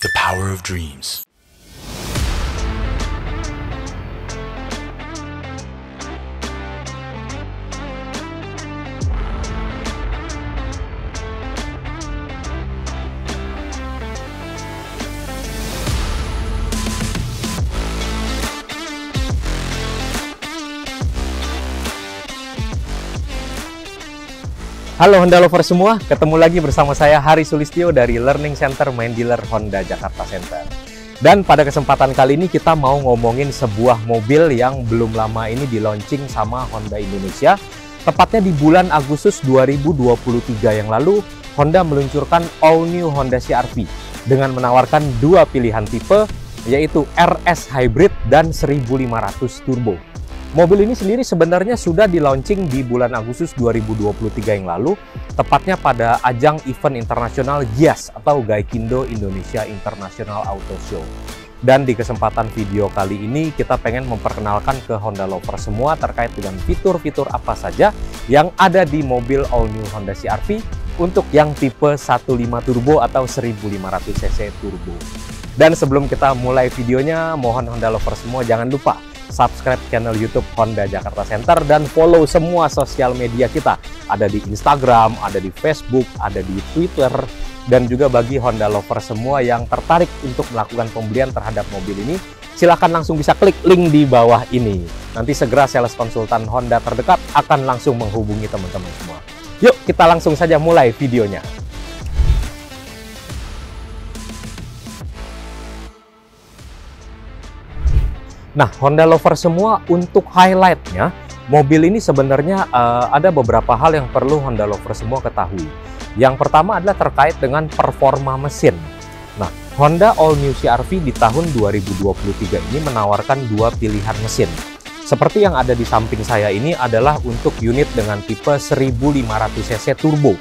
The power of dreams. Halo Honda Lover semua, ketemu lagi bersama saya Hari Sulistyo dari Learning Center Main Dealer Honda Jakarta Center. Dan pada kesempatan kali ini kita mau ngomongin sebuah mobil yang belum lama ini di launching sama Honda Indonesia. Tepatnya di bulan Agustus 2023 yang lalu, Honda meluncurkan all new Honda CR-V dengan menawarkan dua pilihan tipe, yaitu RS Hybrid dan 1500 Turbo. Mobil ini sendiri sebenarnya sudah di-launching di bulan Agustus 2023 yang lalu, tepatnya pada ajang event internasional GIAS atau Gaikindo Indonesia International Auto Show. Dan di kesempatan video kali ini kita pengen memperkenalkan ke Honda Lover semua terkait dengan fitur-fitur apa saja yang ada di mobil all new Honda CR-V untuk yang tipe 15 Turbo atau 1500 cc Turbo. Dan sebelum kita mulai videonya, mohon Honda Lover semua jangan lupa subscribe channel YouTube Honda Jakarta Center dan follow semua sosial media kita. Ada di Instagram, ada di Facebook, ada di Twitter. Dan juga bagi Honda Lover semua yang tertarik untuk melakukan pembelian terhadap mobil ini, silakan langsung bisa klik link di bawah ini. Nanti segera sales konsultan Honda terdekat akan langsung menghubungi teman-teman semua. Yuk kita langsung saja mulai videonya. Nah, Honda Lover semua, untuk highlightnya, mobil ini sebenarnya ada beberapa hal yang perlu Honda Lover semua ketahui. Yang pertama adalah terkait dengan performa mesin. Nah, Honda All New CR-V di tahun 2023 ini menawarkan dua pilihan mesin. Seperti yang ada di samping saya ini adalah untuk unit dengan tipe 1500 cc Turbo,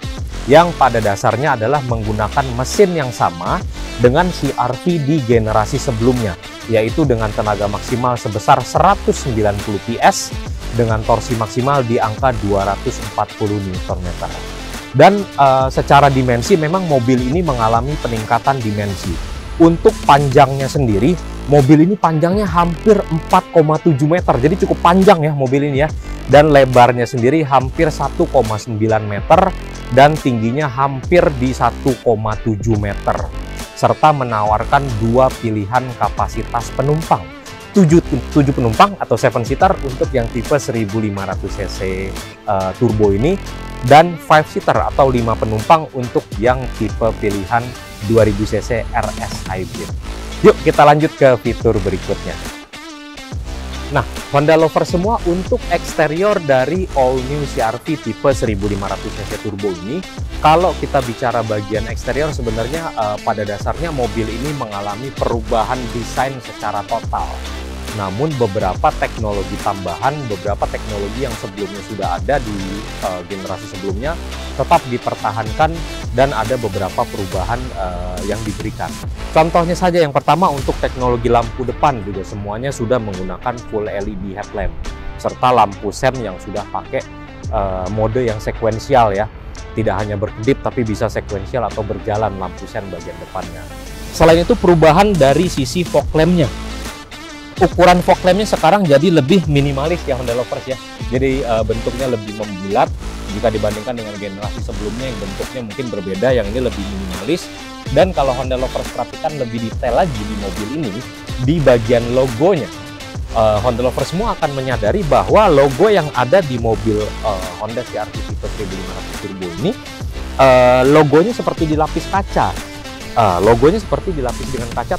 yang pada dasarnya adalah menggunakan mesin yang sama dengan CR-V di generasi sebelumnya, yaitu dengan tenaga maksimal sebesar 190 PS dengan torsi maksimal di angka 240 Nm. Dan secara dimensi memang mobil ini mengalami peningkatan dimensi. Untuk panjangnya sendiri, mobil ini panjangnya hampir 4,7 meter, jadi cukup panjang ya mobil ini ya. Dan lebarnya sendiri hampir 1,9 meter dan tingginya hampir di 1,7 meter. Serta menawarkan dua pilihan kapasitas penumpang, 7 penumpang atau 7 seater untuk yang tipe 1500 cc turbo ini, dan 5 seater atau 5 penumpang untuk yang tipe pilihan 2000 cc RS Hybrid. Yuk kita lanjut ke fitur berikutnya. Nah, Honda Lover semua, untuk eksterior dari all new CR-V tipe 1500 cc turbo ini, kalau kita bicara bagian eksterior sebenarnya pada dasarnya mobil ini mengalami perubahan desain secara total. Namun beberapa teknologi tambahan, beberapa teknologi yang sebelumnya sudah ada di generasi sebelumnya tetap dipertahankan dan ada beberapa perubahan yang diberikan. Contohnya saja yang pertama, untuk teknologi lampu depan juga semuanya sudah menggunakan full LED headlamp serta lampu sen yang sudah pakai mode yang sekuensial ya. Tidak hanya berkedip tapi bisa sekuensial atau berjalan lampu sen bagian depannya. Selain itu perubahan dari sisi fog lamp-nya. Ukuran fog lamp-nya sekarang jadi lebih minimalis ya Honda Lovers ya. Jadi bentuknya lebih membulat jika dibandingkan dengan generasi sebelumnya yang bentuknya mungkin berbeda, yang ini lebih minimalis. Dan kalau Honda Lovers perhatikan lebih detail lagi di mobil ini, di bagian logonya, Honda Lovers semua akan menyadari bahwa logo yang ada di mobil Honda CR-V tipe 1500 Turbo ini, logonya seperti dilapis kaca. Logonya seperti dilapis dengan kaca,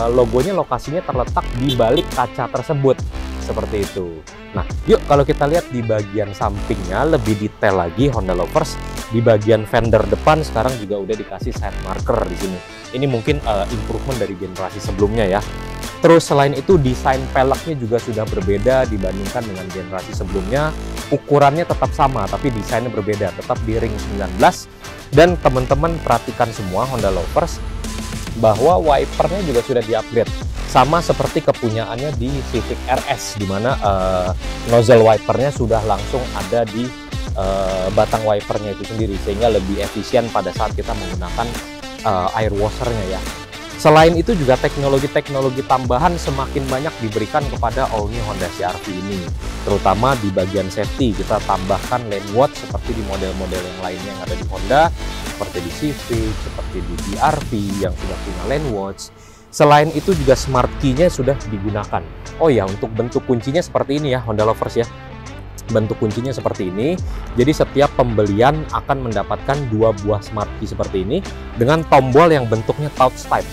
logonya lokasinya terletak di balik kaca tersebut, seperti itu. Nah, yuk kalau kita lihat di bagian sampingnya lebih detail lagi Honda Lovers. Di bagian fender depan sekarang juga udah dikasih side marker di sini. Ini mungkin improvement dari generasi sebelumnya ya. Terus selain itu desain peleknya juga sudah berbeda dibandingkan dengan generasi sebelumnya. Ukurannya tetap sama tapi desainnya berbeda, tetap di ring 19. Dan teman-teman perhatikan semua Honda Lovers bahwa wipernya juga sudah di-upgrade. Sama seperti kepunyaannya di Civic RS, di mana nozzle wipernya sudah langsung ada di batang wipernya itu sendiri, sehingga lebih efisien pada saat kita menggunakan air washernya ya. Selain itu juga teknologi-teknologi tambahan semakin banyak diberikan kepada all new Honda CR-V ini. Terutama di bagian safety, kita tambahkan lane watch seperti di model-model yang lainnya yang ada di Honda, seperti di Civic, seperti di CR-V yang sudah punya lane watch. Selain itu juga smart key-nya sudah digunakan. Oh ya, untuk bentuk kuncinya seperti ini ya Honda Lovers ya. Bentuk kuncinya seperti ini. Jadi setiap pembelian akan mendapatkan 2 buah smart key seperti ini dengan tombol yang bentuknya touch type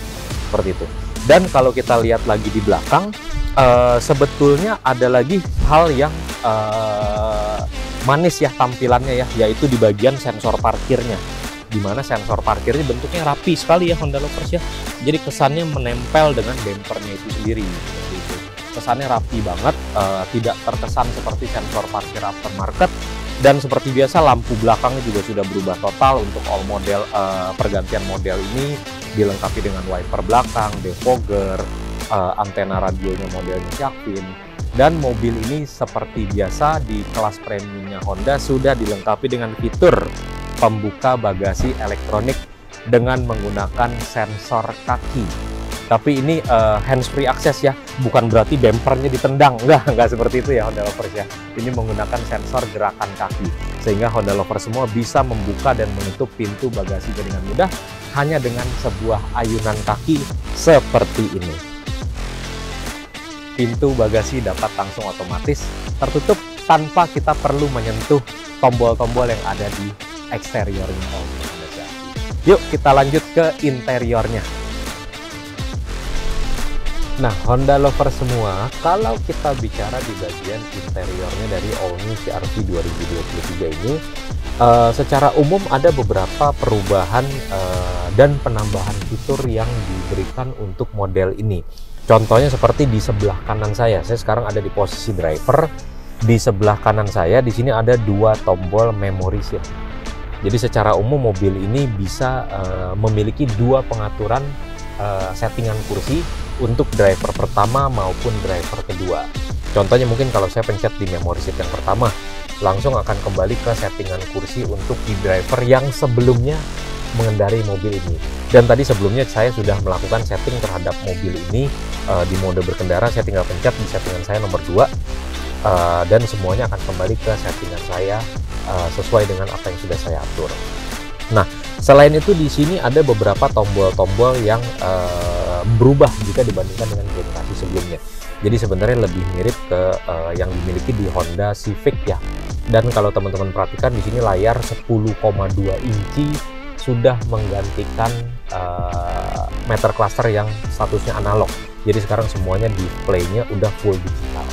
seperti itu. Dan kalau kita lihat lagi di belakang, sebetulnya ada lagi hal yang manis ya tampilannya ya, yaitu di bagian sensor parkirnya, dimana sensor parkirnya bentuknya rapi sekali ya Honda Lovers ya. Jadi kesannya menempel dengan bempernya itu sendiri seperti itu. Kesannya rapi banget, tidak terkesan seperti sensor parkir aftermarket. Dan seperti biasa lampu belakangnya juga sudah berubah total untuk all model. Pergantian model ini dilengkapi dengan wiper belakang, defogger, antena radionya modelnya Sharkfin. Dan mobil ini seperti biasa di kelas premiumnya Honda sudah dilengkapi dengan fitur pembuka bagasi elektronik dengan menggunakan sensor kaki. Tapi ini hands-free access ya, bukan berarti bempernya ditendang, enggak seperti itu ya Honda Lovers ya. Ini menggunakan sensor gerakan kaki, sehingga Honda Lovers semua bisa membuka dan menutup pintu bagasi dengan mudah hanya dengan sebuah ayunan kaki seperti ini. Pintu bagasi dapat langsung otomatis tertutup tanpa kita perlu menyentuh tombol-tombol yang ada di eksteriornya Honda CR-V. Yuk kita lanjut ke interiornya. Nah, Honda Lovers semua, kalau kita bicara di bagian interiornya dari all new CR-V 2023 ini, secara umum ada beberapa perubahan dan penambahan fitur yang diberikan untuk model ini. Contohnya seperti di sebelah kanan saya sekarang ada di posisi driver. Di sebelah kanan saya di sini ada 2 tombol memory seat. Jadi secara umum mobil ini bisa memiliki 2 pengaturan settingan kursi untuk driver pertama maupun driver kedua. Contohnya mungkin kalau saya pencet di memory seat yang pertama, langsung akan kembali ke settingan kursi untuk di driver yang sebelumnya mengendarai mobil ini. Dan tadi sebelumnya saya sudah melakukan setting terhadap mobil ini di mode berkendara. Saya tinggal pencet di settingan saya nomor 2 dan semuanya akan kembali ke settingan saya sesuai dengan apa yang sudah saya atur. Nah, selain itu di sini ada beberapa tombol-tombol yang berubah jika dibandingkan dengan generasi sebelumnya. Jadi sebenarnya lebih mirip ke yang dimiliki di Honda Civic ya. Dan kalau teman-teman perhatikan di sini layar 10,2 inci sudah menggantikan meter cluster yang statusnya analog. Jadi sekarang semuanya displaynya udah full digital.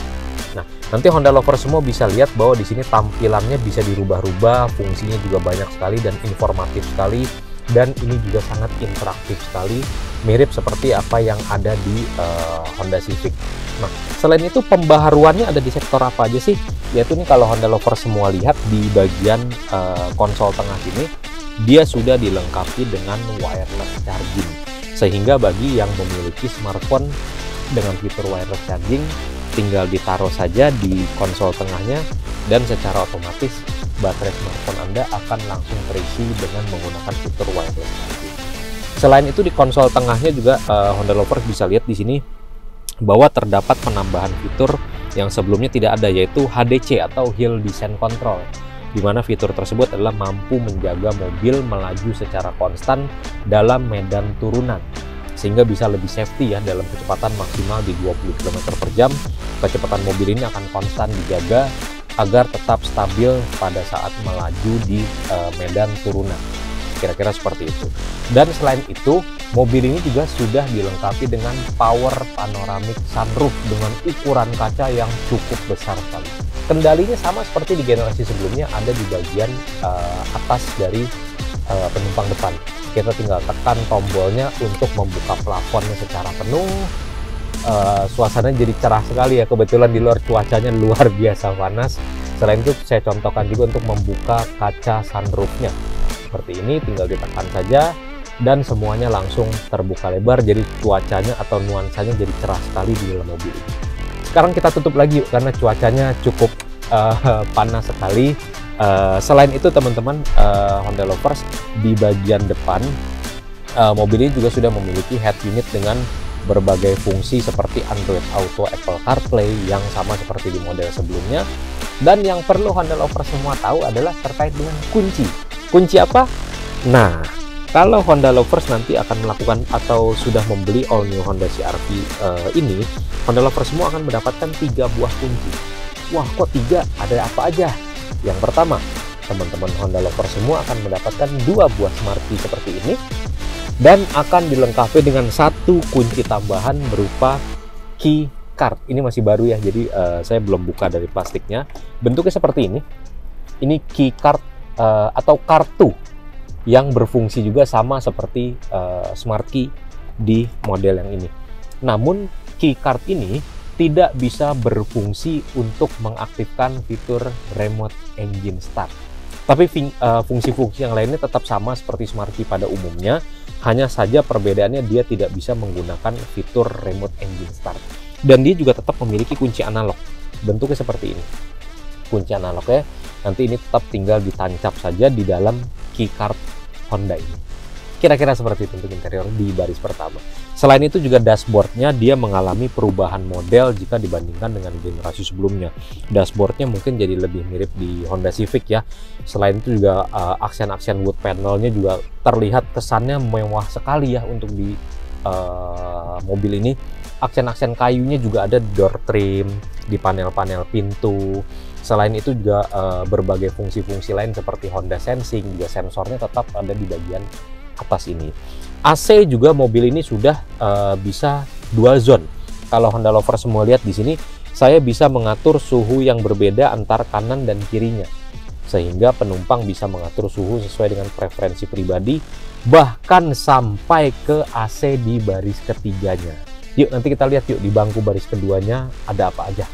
Nah, nanti Honda Lovers semua bisa lihat bahwa di sini tampilannya bisa dirubah-rubah, fungsinya juga banyak sekali dan informatif sekali, dan ini juga sangat interaktif sekali, mirip seperti apa yang ada di Honda Civic. Nah, selain itu pembaharuannya ada di sektor apa aja sih? Yaitu nih kalau Honda Lovers semua lihat di bagian konsol tengah sini, dia sudah dilengkapi dengan wireless charging. Sehingga bagi yang memiliki smartphone dengan fitur wireless charging, tinggal ditaruh saja di konsol tengahnya dan secara otomatis baterai smartphone Anda akan langsung terisi dengan menggunakan fitur wireless charging. Selain itu di konsol tengahnya juga Honda Lovers bisa lihat di sini bahwa terdapat penambahan fitur yang sebelumnya tidak ada, yaitu HDC atau Hill Descent Control, di mana fitur tersebut adalah mampu menjaga mobil melaju secara konstan dalam medan turunan, sehingga bisa lebih safety ya dalam kecepatan maksimal di 20 km per jam. Kecepatan mobil ini akan konstan dijaga agar tetap stabil pada saat melaju di medan turunan. Kira-kira seperti itu. Dan selain itu, mobil ini juga sudah dilengkapi dengan power panoramic sunroof dengan ukuran kaca yang cukup besar sekali. Kendalinya sama seperti di generasi sebelumnya, ada di bagian atas dari penumpang depan. Kita tinggal tekan tombolnya untuk membuka plafonnya secara penuh. Suasananya jadi cerah sekali ya, kebetulan di luar cuacanya luar biasa panas. Selain itu saya contohkan juga untuk membuka kaca sunroofnya seperti ini, tinggal ditekan saja dan semuanya langsung terbuka lebar, jadi cuacanya atau nuansanya jadi cerah sekali di dalam mobil ini. Sekarang kita tutup lagi yuk, karena cuacanya cukup panas sekali. Selain itu teman-teman Honda Lovers, di bagian depan Mobil ini juga sudah memiliki head unit dengan berbagai fungsi seperti Android Auto, Apple CarPlay yang sama seperti di model sebelumnya. Dan yang perlu Honda Lovers semua tahu adalah terkait dengan kunci. Kunci apa? Nah, kalau Honda Lovers nanti akan melakukan atau sudah membeli all new Honda CR-V ini, Honda Lovers semua akan mendapatkan 3 buah kunci. Wah, kok 3? Ada apa aja? Yang pertama, teman-teman Honda Lovers semua akan mendapatkan 2 buah smart key seperti ini, dan akan dilengkapi dengan 1 kunci tambahan berupa key card. Ini masih baru ya, jadi saya belum buka dari plastiknya. Bentuknya seperti ini. Ini key card atau kartu yang berfungsi juga sama seperti smart key di model yang ini. Namun key card ini tidak bisa berfungsi untuk mengaktifkan fitur remote engine start. Tapi fungsi-fungsi yang lainnya tetap sama seperti smart key pada umumnya. Hanya saja perbedaannya dia tidak bisa menggunakan fitur remote engine start. Dan dia juga tetap memiliki kunci analog. Bentuknya seperti ini. Kunci analognya nanti ini tetap tinggal ditancap saja di dalam keycard Honda ini. Kira-kira seperti itu untuk interior di baris pertama. Selain itu juga dashboardnya dia mengalami perubahan model jika dibandingkan dengan generasi sebelumnya. Dashboardnya mungkin jadi lebih mirip di Honda Civic ya. Selain itu juga aksen-aksen wood panelnya juga terlihat kesannya mewah sekali ya untuk di mobil ini. Aksen-aksen kayunya juga ada door trim di panel-panel pintu. Selain itu juga berbagai fungsi-fungsi lain seperti Honda Sensing, juga sensornya tetap ada di bagian atas ini. AC juga mobil ini sudah bisa dual zone. Kalau Honda Lovers semua lihat di sini, saya bisa mengatur suhu yang berbeda antar kanan dan kirinya, sehingga penumpang bisa mengatur suhu sesuai dengan preferensi pribadi, bahkan sampai ke AC di baris ketiganya. Yuk nanti kita lihat yuk di bangku baris keduanya ada apa aja.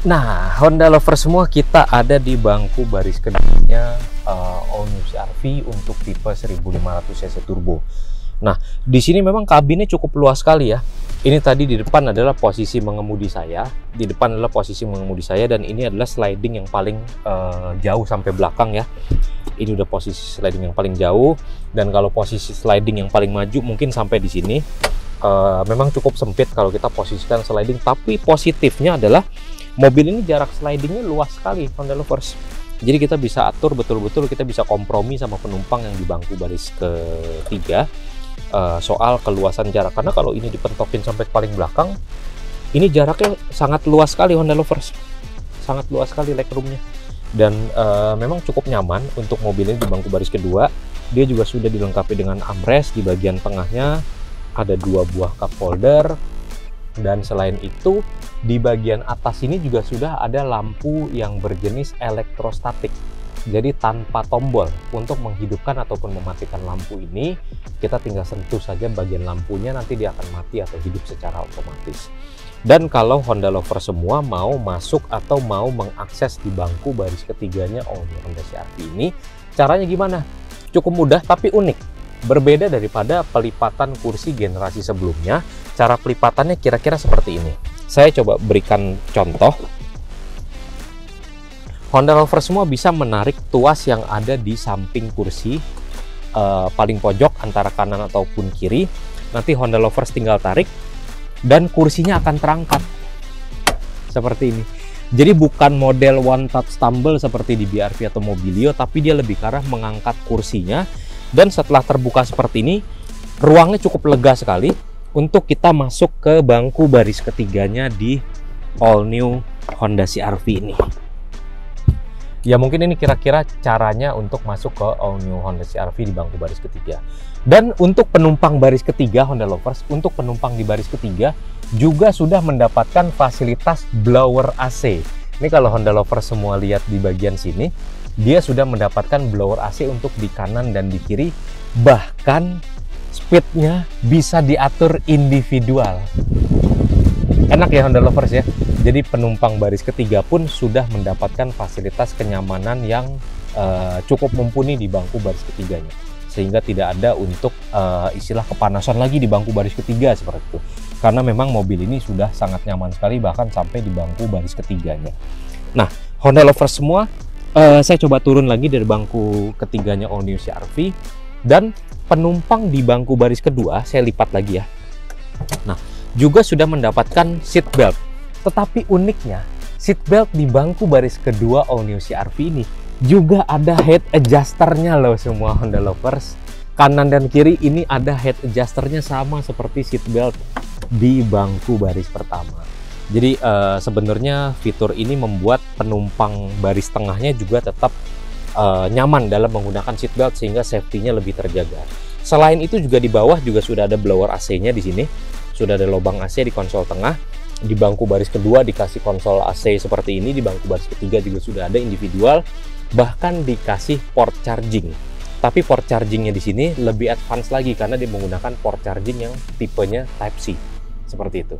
Nah, Honda Lovers semua, kita ada di bangku baris keduanya all new CR-V untuk tipe 1500 cc turbo. Nah, di sini memang kabinnya cukup luas sekali ya. Ini tadi di depan adalah posisi mengemudi saya, dan ini adalah sliding yang paling jauh sampai belakang ya. Ini udah posisi sliding yang paling jauh, dan kalau posisi sliding yang paling maju mungkin sampai di sini. Memang cukup sempit kalau kita posisikan sliding, tapi positifnya adalah mobil ini jarak slidingnya luas sekali Honda Lovers. Jadi kita bisa atur betul-betul, kita bisa kompromi sama penumpang yang di bangku baris ketiga soal keluasan jarak. Karena kalau ini dipentokin sampai paling belakang, ini jaraknya sangat luas sekali Honda Lovers. Sangat luas sekali legroomnya. Dan memang cukup nyaman untuk mobil ini di bangku baris kedua. Dia juga sudah dilengkapi dengan armrest. Di bagian tengahnya ada 2 buah cup holder. Dan selain itu, di bagian atas ini juga sudah ada lampu yang berjenis elektrostatik. Jadi tanpa tombol untuk menghidupkan ataupun mematikan lampu ini, kita tinggal sentuh saja bagian lampunya, nanti dia akan mati atau hidup secara otomatis. Dan kalau Honda Lovers semua mau masuk atau mau mengakses di bangku baris ketiganya Honda CR-V ini, caranya gimana? Cukup mudah tapi unik. Berbeda daripada pelipatan kursi generasi sebelumnya, cara pelipatannya kira-kira seperti ini. Saya coba berikan contoh. Honda Lovers semua bisa menarik tuas yang ada di samping kursi paling pojok antara kanan ataupun kiri. Nanti Honda Lovers tinggal tarik dan kursinya akan terangkat seperti ini. Jadi bukan model one touch tumble seperti di BR-V atau Mobilio, tapi dia lebih ke arah mengangkat kursinya. Dan setelah terbuka seperti ini, ruangnya cukup lega sekali untuk kita masuk ke bangku baris ketiganya di all new Honda CR-V ini. Ya mungkin ini kira-kira caranya untuk masuk ke all new Honda CR-V di bangku baris ketiga. Dan untuk penumpang baris ketiga Honda Lovers, untuk penumpang di baris ketiga juga sudah mendapatkan fasilitas blower AC. Ini kalau Honda Lovers semua lihat di bagian sini, dia sudah mendapatkan blower AC untuk di kanan dan di kiri, bahkan speednya bisa diatur individual. Enak ya Honda Lovers ya. Jadi penumpang baris ketiga pun sudah mendapatkan fasilitas kenyamanan yang cukup mumpuni di bangku baris ketiganya, sehingga tidak ada untuk istilah kepanasan lagi di bangku baris ketiga seperti itu. Karena memang mobil ini sudah sangat nyaman sekali, bahkan sampai di bangku baris ketiganya. Nah, Honda Lovers semua, Saya coba turun lagi dari bangku ketiganya All New CR-V, dan penumpang di bangku baris kedua saya lipat lagi ya. Nah, juga sudah mendapatkan seat belt. Tetapi uniknya, seat belt di bangku baris kedua All New CR-V ini juga ada head adjusternya loh semua Honda lovers. Kanan dan kiri ini ada head adjusternya sama seperti seat belt di bangku baris pertama. Jadi sebenarnya fitur ini membuat penumpang baris tengahnya juga tetap nyaman dalam menggunakan seat belt sehingga safety-nya lebih terjaga. Selain itu juga di bawah juga sudah ada blower AC-nya di sini. Sudah ada lubang AC di konsol tengah. Di bangku baris kedua dikasih konsol AC seperti ini, di bangku baris ketiga juga sudah ada individual, bahkan dikasih port charging. Tapi port chargingnya di sini lebih advance lagi karena dia menggunakan port charging yang tipenya Type C. Seperti itu.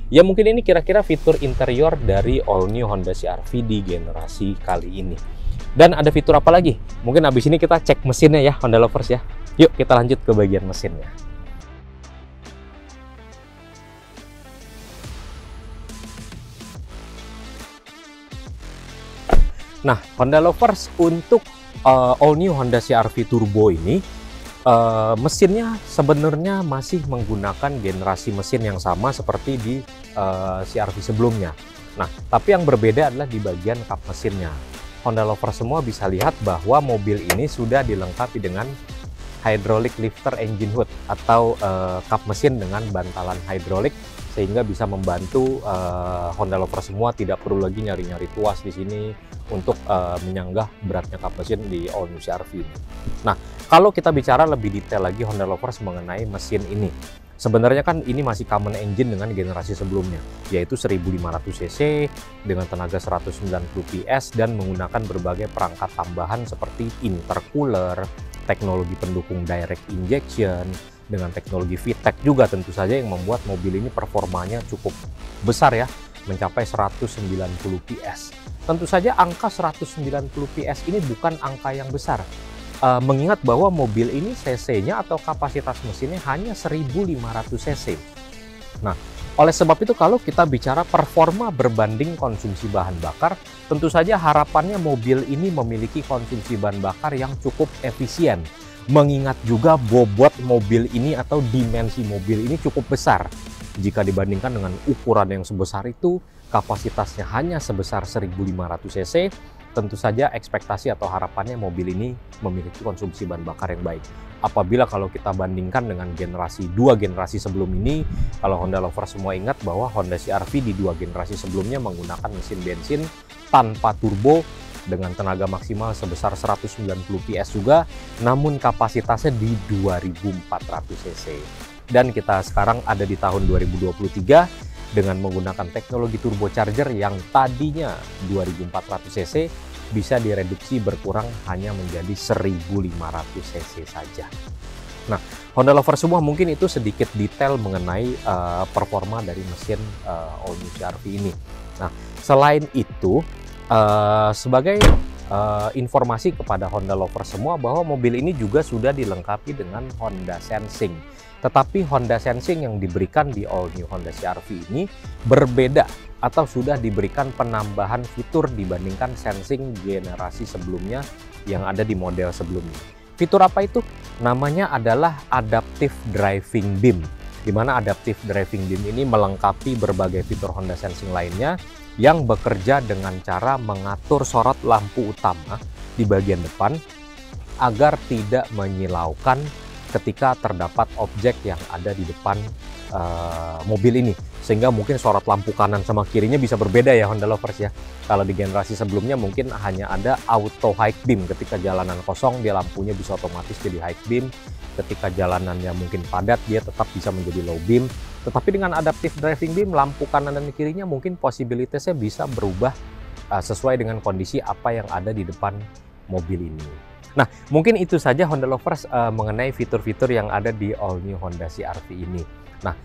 Ya mungkin ini kira-kira fitur interior dari All New Honda CR-V di generasi kali ini. Dan ada fitur apa lagi? Mungkin habis ini kita cek mesinnya ya Honda lovers ya. Yuk kita lanjut ke bagian mesinnya. Nah Honda lovers, untuk All New Honda CR-V Turbo ini mesinnya sebenarnya masih menggunakan generasi mesin yang sama seperti di CR-V sebelumnya. Nah, tapi yang berbeda adalah di bagian kap mesinnya. Honda lover semua bisa lihat bahwa mobil ini sudah dilengkapi dengan hydraulic lifter engine hood atau kap mesin dengan bantalan hidrolik, sehingga bisa membantu Honda lover semua tidak perlu lagi nyari-nyari tuas di sini untuk menyanggah beratnya kap mesin di All New CR-V ini. Nah, kalau kita bicara lebih detail lagi Honda lovers mengenai mesin ini, sebenarnya kan ini masih common engine dengan generasi sebelumnya, yaitu 1500 cc dengan tenaga 190 PS dan menggunakan berbagai perangkat tambahan seperti intercooler, teknologi pendukung direct injection, dengan teknologi VTEC juga tentu saja yang membuat mobil ini performanya cukup besar ya, mencapai 190 PS. Tentu saja angka 190 PS ini bukan angka yang besar, mengingat bahwa mobil ini cc-nya atau kapasitas mesinnya hanya 1500 cc. Nah, oleh sebab itu kalau kita bicara performa berbanding konsumsi bahan bakar, tentu saja harapannya mobil ini memiliki konsumsi bahan bakar yang cukup efisien. Mengingat juga bobot mobil ini atau dimensi mobil ini cukup besar. Jika dibandingkan dengan ukuran yang sebesar itu, kapasitasnya hanya sebesar 1500 cc, tentu saja ekspektasi atau harapannya mobil ini memiliki konsumsi bahan bakar yang baik. Apabila kalau kita bandingkan dengan dua generasi sebelum ini, kalau Honda lover semua ingat bahwa Honda CR-V di dua generasi sebelumnya menggunakan mesin bensin tanpa turbo dengan tenaga maksimal sebesar 190 PS juga, namun kapasitasnya di 2400 cc. Dan kita sekarang ada di tahun 2023 dengan menggunakan teknologi turbocharger yang tadinya 2400 cc bisa direduksi berkurang hanya menjadi 1500 cc saja. Nah, Honda lover semua mungkin itu sedikit detail mengenai performa dari mesin All New CR-V ini. Nah, selain itu sebagai informasi kepada Honda lover semua bahwa mobil ini juga sudah dilengkapi dengan Honda Sensing. Tetapi Honda Sensing yang diberikan di All New Honda CR-V ini berbeda atau sudah diberikan penambahan fitur dibandingkan Sensing generasi sebelumnya yang ada di model sebelumnya. Fitur apa itu? Namanya adalah Adaptive Driving Beam, di mana Adaptive Driving Beam ini melengkapi berbagai fitur Honda Sensing lainnya yang bekerja dengan cara mengatur sorot lampu utama di bagian depan agar tidak menyilaukan ketika terdapat objek yang ada di depan mobil ini, sehingga mungkin sorot lampu kanan sama kirinya bisa berbeda ya Honda lovers ya. Kalau di generasi sebelumnya mungkin hanya ada auto high beam, ketika jalanan kosong dia lampunya bisa otomatis jadi high beam, ketika jalanannya mungkin padat dia tetap bisa menjadi low beam. Tetapi dengan adaptive driving beam, lampu kanan dan kirinya mungkin posibilitasnya bisa berubah sesuai dengan kondisi apa yang ada di depan mobil ini. Nah, mungkin itu saja Honda lovers mengenai fitur-fitur yang ada di All New Honda CR-V ini. Nah,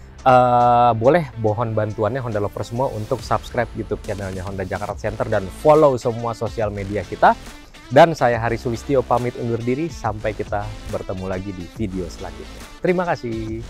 boleh mohon bantuannya Honda lovers semua untuk subscribe YouTube channelnya Honda Jakarta Center dan follow semua sosial media kita. Dan saya Hari Sulistyo pamit undur diri, sampai kita bertemu lagi di video selanjutnya. Terima kasih.